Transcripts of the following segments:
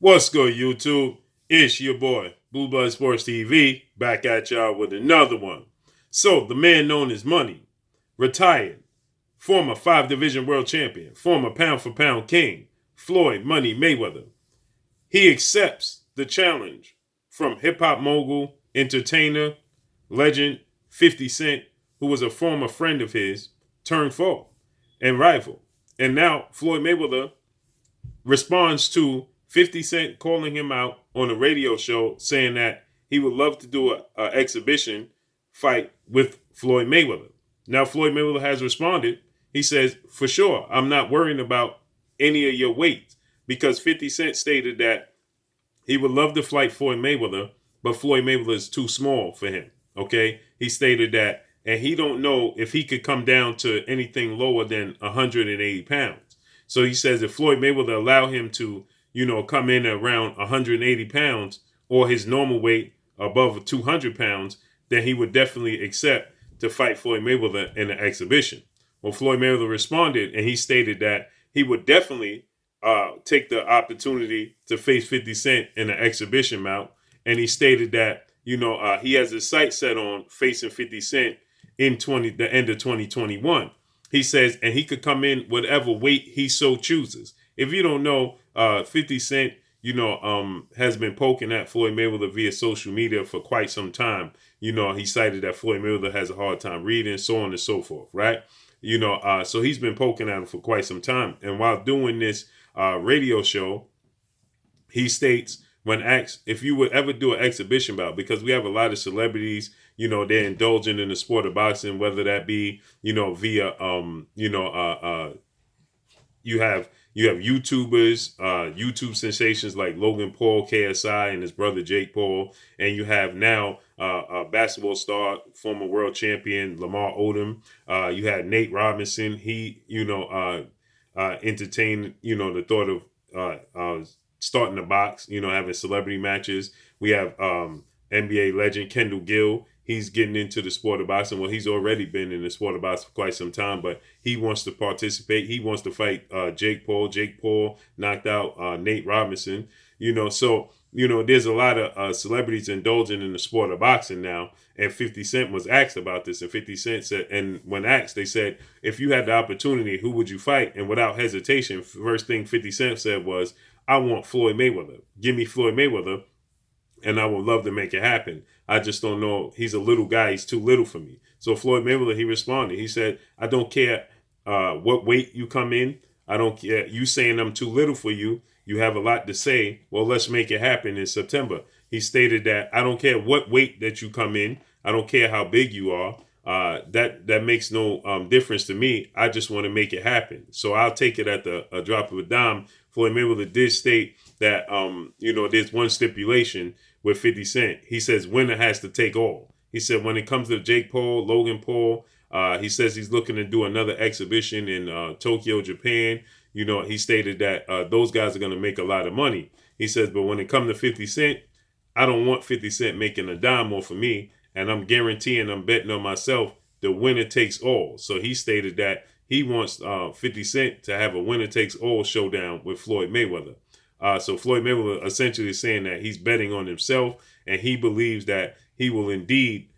What's good, YouTube? It's your boy, Blue Blood Sports TV, back at y'all with another one. So, the man known as Money, retired, former 5-division world champion, former pound-for-pound king, Floyd Money Mayweather. He accepts the challenge from hip-hop mogul, entertainer, legend 50 Cent, who was a former friend of his, turned foe and rival. And now Floyd Mayweather responds to 50 Cent calling him out on a radio show saying that he would love to do an exhibition fight with Floyd Mayweather. Now, Floyd Mayweather has responded. He says, for sure, I'm not worrying about any of your weights, because 50 Cent stated that he would love to fight Floyd Mayweather, but Floyd Mayweather is too small for him. Okay? He stated that, and he don't know if he could come down to anything lower than 180 pounds. So he says if Floyd Mayweather allow him to, come in around 180 pounds or his normal weight above 200 pounds, then he would definitely accept to fight Floyd Mayweather in an exhibition. Well, Floyd Mayweather responded, and he stated that he would definitely take the opportunity to face 50 Cent in an exhibition bout. And he stated that, he has his sights set on facing 50 Cent in the end of 2021. He says, and he could come in whatever weight he so chooses. If you don't know, 50 Cent, has been poking at Floyd Mayweather via social media for quite some time. He cited that Floyd Mayweather has a hard time reading, so on and so forth, right? So he's been poking at him for quite some time. And while doing this radio show, he states, when asked if you would ever do an exhibition bout, because we have a lot of celebrities, they're indulging in the sport of boxing, whether that be, via, you have YouTubers, YouTube sensations like Logan Paul, KSI, and his brother Jake Paul, and you have now a basketball star, former world champion Lamar Odom. You had Nate Robinson. He, entertained, the thought of starting the box, having celebrity matches. We have NBA legend Kendall Gill. He's getting into the sport of boxing. Well, he's already been in the sport of boxing for quite some time, but he wants to participate. He wants to fight Jake Paul. Jake Paul knocked out Nate Robinson. So there's a lot of celebrities indulging in the sport of boxing now. And 50 Cent was asked about this, and 50 Cent said, and when asked, they said, if you had the opportunity, who would you fight? And without hesitation, first thing 50 Cent said was, I want Floyd Mayweather. Give me Floyd Mayweather, and I would love to make it happen. I just don't know. He's a little guy. He's too little for me. So Floyd Mayweather, he responded. He said, I don't care what weight you come in. I don't care. You saying I'm too little for you. You have a lot to say. Well, let's make it happen in September. He stated that I don't care what weight that you come in. I don't care how big you are. That makes no difference to me. I just want to make it happen. So I'll take it at a drop of a dime. Floyd Mayweather did state that, there's one stipulation with 50 Cent. He says winner has to take all. He said when it comes to Jake Paul, Logan Paul, he says he's looking to do another exhibition in Tokyo, Japan. He stated that those guys are going to make a lot of money. He says, but when it comes to 50 Cent, I don't want 50 Cent making a dime more for me. And I'm guaranteeing, I'm betting on myself, the winner takes all. So he stated that he wants 50 Cent to have a winner takes all showdown with Floyd Mayweather. So Floyd Mayweather essentially is saying that he's betting on himself, and he believes that he will indeed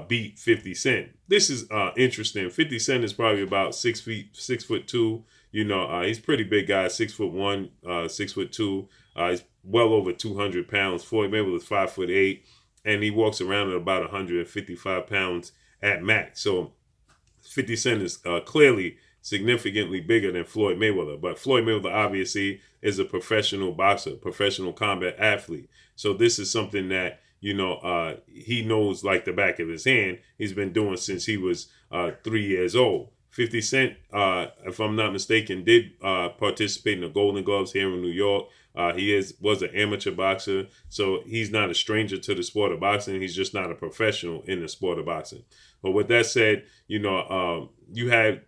beat 50 Cent. This is interesting. 50 Cent is probably about 6'2". He's a pretty big guy, 6'1", 6'2". He's well over 200 pounds. Floyd Mayweather is 5'8", and he walks around at about 155 pounds at max. So 50 Cent is clearly significantly bigger than Floyd Mayweather. But Floyd Mayweather obviously is a professional boxer, professional combat athlete. So this is something that, he knows like the back of his hand. He's been doing since he was 3 years old. 50 Cent, if I'm not mistaken, did participate in the Golden Gloves here in New York. He was an amateur boxer, so he's not a stranger to the sport of boxing. He's just not a professional in the sport of boxing. But with that said, you had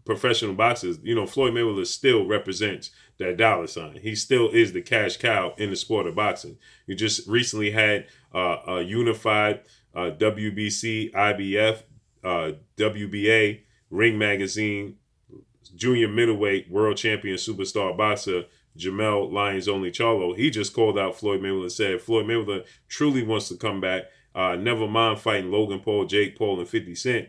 professional boxers. Floyd Mayweather still represents that dollar sign. He still is the cash cow in the sport of boxing. You just recently had a unified WBC, IBF, WBA, Ring Magazine, junior middleweight world champion superstar boxer Jamel Lyons Only Charlo, he just called out Floyd Mayweather and said Floyd Mayweather truly wants to come back. Never mind fighting Logan Paul, Jake Paul, and 50 Cent.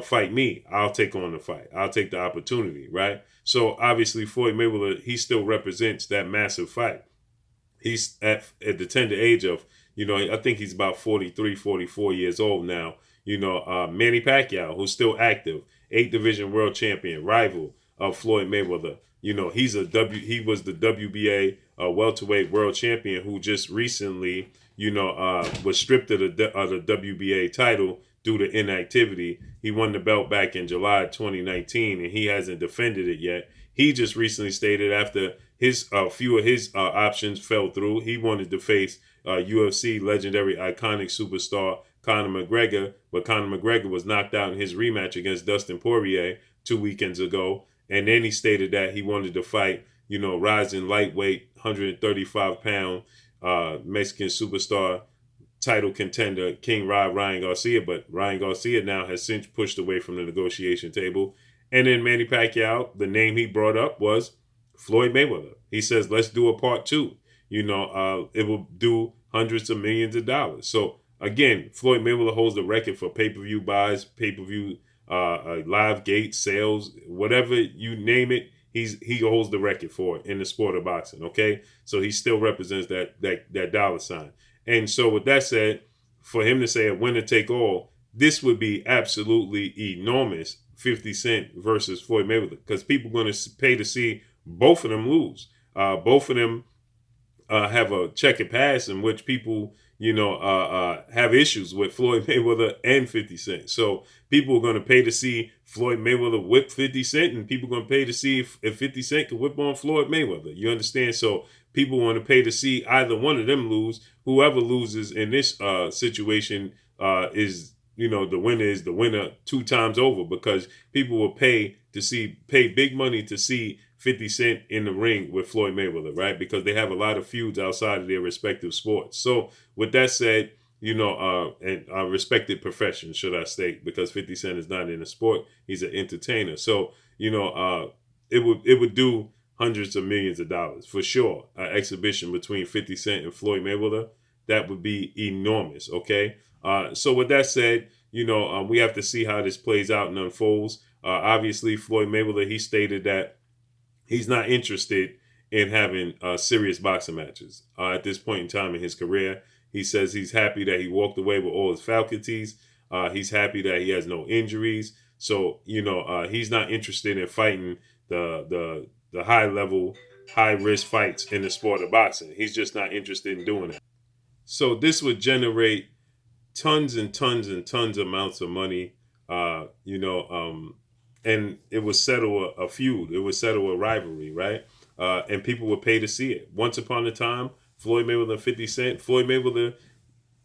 Fight me. I'll take on the fight. I'll take the opportunity, right? So obviously Floyd Mayweather, he still represents that massive fight. He's at the tender age of, I think he's about 43, 44 years old now. Manny Pacquiao, who's still active, 8th division world champion, rival of Floyd Mayweather. He was the WBA welterweight world champion who just recently, was stripped of the WBA title due to inactivity. He won the belt back in July 2019, and he hasn't defended it yet. He just recently stated after his few of his options fell through, he wanted to face UFC legendary iconic superstar Conor McGregor, but Conor McGregor was knocked out in his rematch against Dustin Poirier 2 weekends ago. And then he stated that he wanted to fight, rising lightweight, 135-pound Mexican superstar title contender King Ryan Garcia. But Ryan Garcia now has since pushed away from the negotiation table. And then Manny Pacquiao, the name he brought up was Floyd Mayweather. He says, let's do a part two. It will do hundreds of millions of dollars. So again, Floyd Mayweather holds the record for pay-per-view buys, pay-per-view live gate sales, whatever you name it. He holds the record for it in the sport of boxing. Okay, so he still represents that dollar sign. And so with that said, for him to say a winner take all, this would be absolutely enormous. 50 Cent versus Floyd Mayweather, because people are going to pay to see both of them lose. Both of them have a checkered past in which people, have issues with Floyd Mayweather and 50 Cent. So people are going to pay to see Floyd Mayweather whip 50 Cent, and people are going to pay to see if 50 Cent can whip on Floyd Mayweather. You understand? So people want to pay to see either one of them lose. Whoever loses in this situation is, the winner is the winner 2 times over, because people will pay big money to see 50 Cent in the ring with Floyd Mayweather, right? Because they have a lot of feuds outside of their respective sports. So with that said, and a respected profession, should I state, because 50 Cent is not in the sport, he's an entertainer. So, it would do hundreds of millions of dollars for sure. An exhibition between 50 Cent and Floyd Mayweather, that would be enormous. Okay. So with that said, we have to see how this plays out and unfolds. Obviously, Floyd Mayweather, he stated that he's not interested in having serious boxing matches at this point in time in his career. He says he's happy that he walked away with all his faculties. He's happy that he has no injuries. So, he's not interested in fighting the high level, high risk fights in the sport of boxing. He's just not interested in doing it. So this would generate tons and tons and tons of amounts of money, and it would settle a feud. It would settle a rivalry, right? And people would pay to see it. Once upon a time, Floyd Mayweather and 50 Cent. Floyd Mayweather,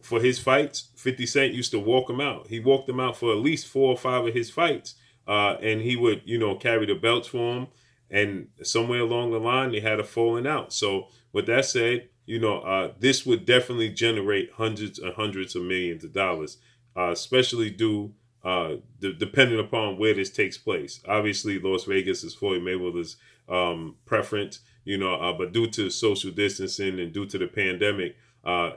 for his fights, 50 Cent used to walk him out. He walked him out for at least 4 or 5 of his fights. And he would, carry the belts for him. And somewhere along the line, they had a falling out. So with that said, this would definitely generate hundreds and hundreds of millions of dollars, especially depending upon where this takes place. Obviously, Las Vegas is Floyd Mayweather's preference, but due to social distancing and due to the pandemic,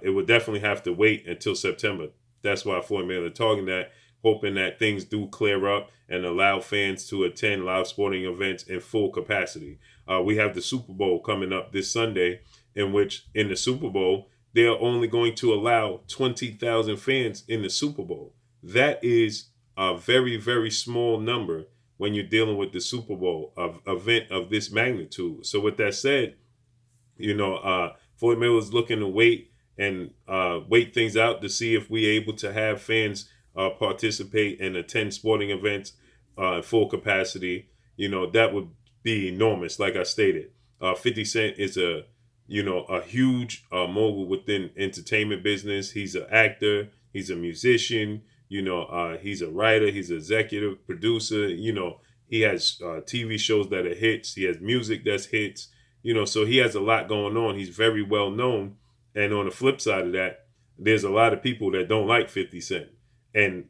it would definitely have to wait until September. That's why Floyd Mayweather targeting that, hoping that things do clear up and allow fans to attend live sporting events in full capacity. We have the Super Bowl coming up this Sunday, in which in the Super Bowl, they're only going to allow 20,000 fans in the Super Bowl. That is a very, very small number when you're dealing with the Super Bowl event of this magnitude. So with that said, Floyd Mayweather's looking to wait things out to see if we're able to have fans participate and attend sporting events in full capacity. That would be enormous. Like I stated, 50 Cent is a huge mogul within entertainment business. He's an actor. He's a musician. He's a writer. He's an executive producer. He has TV shows that are hits. He has music that's hits. So he has a lot going on. He's very well known. And on the flip side of that, there's a lot of people that don't like 50 Cent. And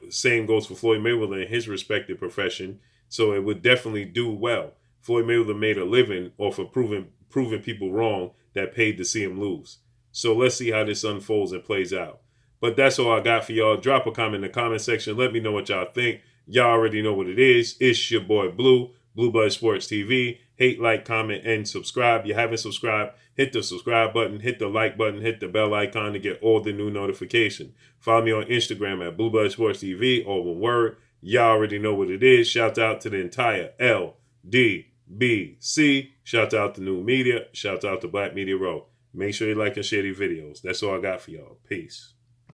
same goes for Floyd Mayweather in his respective profession. So it would definitely do well. Floyd Mayweather made a living off of proving proving people wrong that paid to see him lose. So let's see how this unfolds and plays out. But that's all I got for y'all. Drop a comment in the comment section. Let me know what y'all think. Y'all already know what it is. It's your boy Blue, Blue Blood Sports TV. Hate, like, comment, and subscribe. If you haven't subscribed, hit the subscribe button, hit the like button, hit the bell icon to get all the new notifications. Follow me on Instagram at Blue Blood Sports TV, all one word. Y'all already know what it is. Shout out to the entire LDBC. Shout out to New Media. Shout out to Black Media Row. Make sure you like and share these videos. That's all I got for y'all. Peace.